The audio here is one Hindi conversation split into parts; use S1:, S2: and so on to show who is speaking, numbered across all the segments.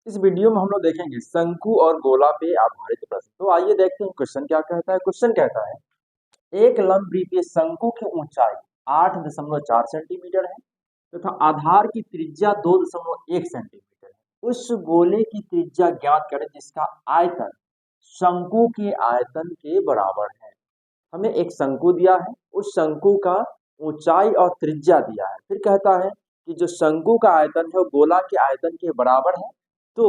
S1: इस वीडियो में हम लोग देखेंगे शंकु और गोला पे आधारित प्रश्न। तो आइए देखते हैं क्वेश्चन क्या कहता है। क्वेश्चन कहता है एक लंबवृत्तीय शंकु की ऊंचाई 8.4 सेंटीमीटर है तथा आधार की त्रिज्या 2.1 सेंटीमीटर है। उस गोले की त्रिज्या ज्ञात करें जिसका आयतन शंकु के आयतन के बराबर है। हमें एक शंकु दिया है, उस शंकु का ऊंचाई और त्रिज्या दिया है। फिर कहता है कि जो शंकु का आयतन है वो गोला के आयतन के बराबर है, तो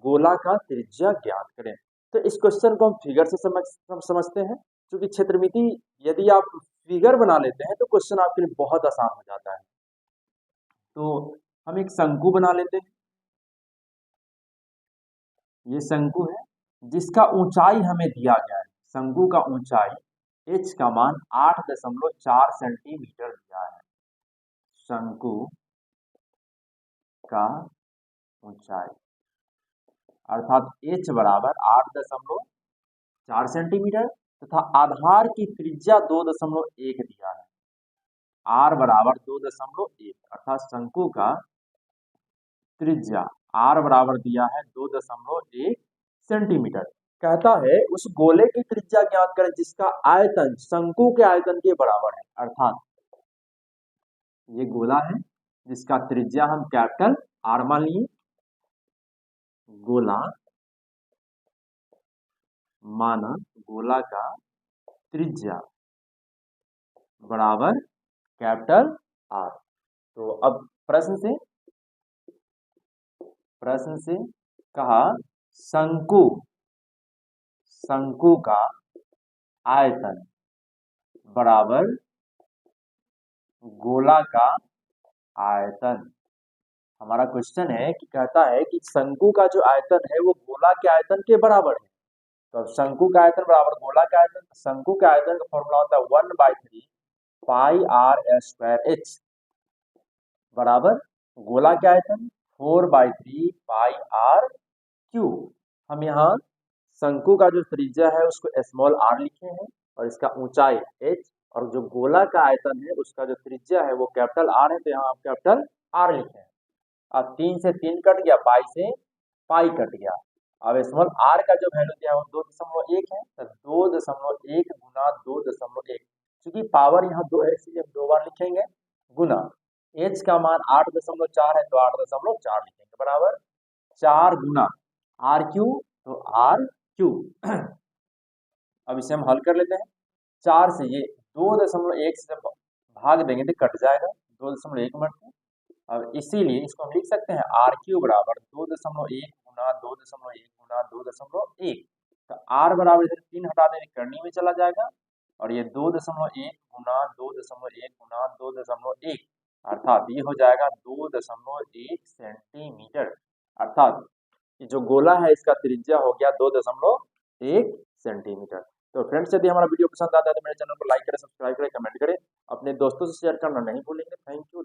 S1: गोला का त्रिज्या ज्ञात करें। तो इस क्वेश्चन को हम फिगर से समझते हैं, क्योंकि क्षेत्रमिति यदि आप फिगर बना लेते हैं तो क्वेश्चन आपके लिए बहुत आसान हो जाता है। तो हम एक शंकु बना लेते हैं। ये शंकु है जिसका ऊंचाई हमें दिया गया है। शंकु का ऊंचाई h का मान 8.4 सेंटीमीटर दिया है। शंकु का ऊंचाई अर्थात h बराबर 8.4 सेंटीमीटर तथा आधार की त्रिज्या 2.1 दिया है। r बराबर 2.1 अर्थात शंकु का त्रिज्या r बराबर दिया है 2.1 सेंटीमीटर। कहता है उस गोले की त्रिज्या ज्ञात करें जिसका आयतन शंकु के आयतन के बराबर है। अर्थात ये गोला है जिसका त्रिज्या हम कैपिटल R मान लिए। गोला माना गोला का त्रिज्या बराबर कैपिटल R। तो अब प्रश्न से कहा शंकु का आयतन बराबर गोला का आयतन। हमारा क्वेश्चन है कि कहता है कि शंकु का जो आयतन है वो गोला के आयतन के बराबर है। तो अब शंकु का आयतन बराबर गोला का आयतन, शंकु के आयतन का फॉर्मूला होता है 1/3 पाई r स्क्वायर h बराबर गोला के आयतन 4/3 पाई r क्यूब। हम यहाँ शंकु का जो त्रिज्या है उसको स्मॉल r लिखे हैं और इसका ऊंचाई h, और जो गोला का आयतन है उसका जो त्रिज्या है वो कैपिटल R है, तो यहाँ आप कैपिटल R लिखे हैं। अब 3 से 3 कट गया, पाई से पाई कट गया। अब स्मॉल r का जो वैल्यू दिया है वो 2.1 है, तो 2.1 गुना 2.1, क्योंकि पावर यहाँ 2 है इसलिए हम 2 बार लिखेंगे, गुना h का मान 8.4 है तो 8.4 लिखेंगे बराबर 4 गुना r क्यूब, तो r क्यूब। अब इसे हम हल कर लेते हैं। 4 से ये 2.1 से जब भाग देंगे तो कट जाएगा 2.1 मरते। अब इसीलिए इसको हम लिख सकते हैं r क्यूब बराबर 2.1 गुना 2.1 गुना 2.1। तो r बराबर इधर 3 हटा देंगे करनी में चला जाएगा, और ये 2.1 गुना 2.1 गुना 2.1 अर्थात ये हो जाएगा 2.1 सेंटीमीटर। अर्थात ये जो गोला है इसका त्रिज्या हो गया 2.1 सेंटीमीटर। तो फ्रेंड्स, यदि हमारा वीडियो पसंद आता है तो मेरे चैनल को लाइक करें, सब्सक्राइब करें, कमेंट करें, अपने दोस्तों से शेयर करना नहीं भूलेंगे। Thank you.